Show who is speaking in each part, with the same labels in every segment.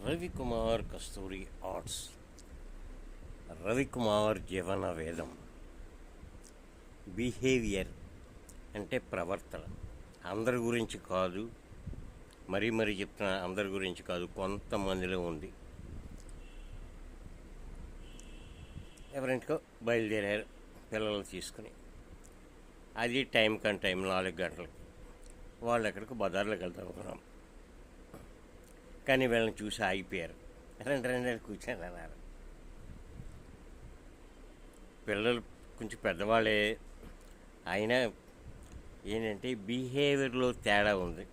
Speaker 1: రవికుమార్ కస్తూరి arts. Ravikumar జీవన వేదం. Behaviour అంటే ప్రవర్తన. అందరి గురించి కాదు, మరీ చెప్తున్నా, అందరి గురించి కాదు, కొంతమందిలో ఉంది. ఎవరింటికో బయలుదేరారు పిల్లలు తీసుకుని, అది టైం 4 గంటలకి. వాళ్ళు ఎక్కడికి బజార్లోకి వెళ్తాం అనుకున్నాం, కానీ వీళ్ళని చూసి ఆగిపోయారు. రెండు కూర్చొని అన్నారు. పిల్లలు కొంచెం పెద్దవాళ్ళే అయినా ఏంటంటే బిహేవియర్లో తేడా ఉంది.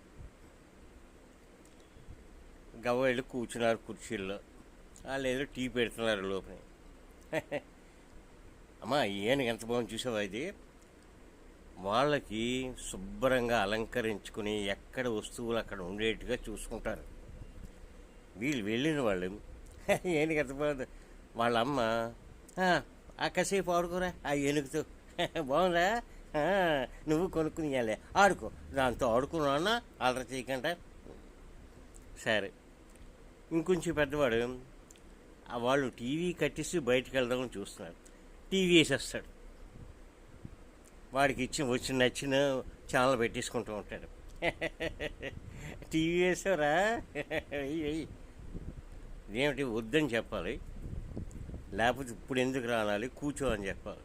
Speaker 1: గవ్వళ్ళు కూర్చున్నారు కుర్చీల్లో, వాళ్ళు ఏదో టీ పెడుతున్నారు లోపల. అమ్మా ఏనుగు ఎంత బాగుంది చూసావా, ఇది వాళ్ళకి శుభ్రంగా అలంకరించుకుని ఎక్కడ వస్తువులు అక్కడ ఉండేట్టుగా చూసుకుంటారు. వీళ్ళు వెళ్ళిన వాళ్ళు ఏనుగు ఎంత బాగుంది. వాళ్ళ అమ్మ కాసేపు ఆడుకోరా ఆ ఏనుగుతో, బాగుందా, నువ్వు కొనుక్కుని ఇవ్వాలి, ఆడుకో, దాంతో ఆడుకున్నా అలర చేయకుండా. సరే, ఇంకొంచెం పెద్దవాడు వాళ్ళు టీవీ కట్టేసి బయటకు వెళ్దామని చూస్తున్నారు. టీవీ వేసేస్తాడు, వాడికి వచ్చిన నచ్చిన ఛానల్ పెట్టేసుకుంటూ ఉంటాడు. టీవీ వేసావురా, ఏమిటి వద్దని చెప్పాలి, లేకపోతే ఇప్పుడు ఎందుకు రానాలి, కూర్చో అని చెప్పాలి.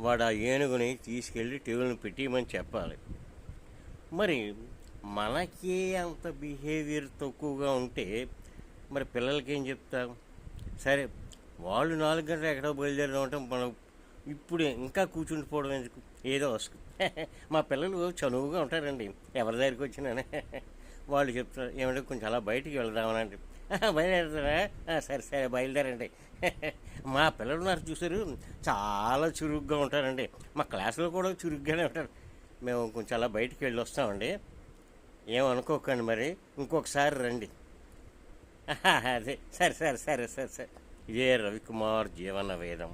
Speaker 1: వాడు ఆ ఏనుగుని తీసుకెళ్ళి టేబుల్ని పెట్టేయమని చెప్పాలి. మరి మనకే అంత బిహేవియర్ తక్కువగా ఉంటే మరి పిల్లలకి ఏం చెప్తాం? సరే, వాళ్ళు 4 గంటలు ఎక్కడో బయలుదేరడం అంటే మనం ఇప్పుడు ఇంకా కూర్చుండిపోవడం ఎందుకు, ఏదో వస్తుంది. మా పిల్లలు చనువుగా ఉంటారండి, ఎవరి దగ్గరికి వచ్చినా వాళ్ళు చెప్తారు, ఏమంటే కొంచెం అలా బయటికి వెళ్దామనండి. బయలుదేరుతారా, సరే బయలుదేరండి. మా పిల్లలు నాకు చూసారు, చాలా చురుగ్గా ఉంటారండి, మా క్లాసులో కూడా చురుగ్గానే ఉంటారు. మేము కొంచెం అలా బయటికి వెళ్ళి వస్తామండి, ఏమనుకోకండి, మరి ఇంకొకసారి రండి. అదే సరే. ఇదే రవికుమార్ జీవన వేదం.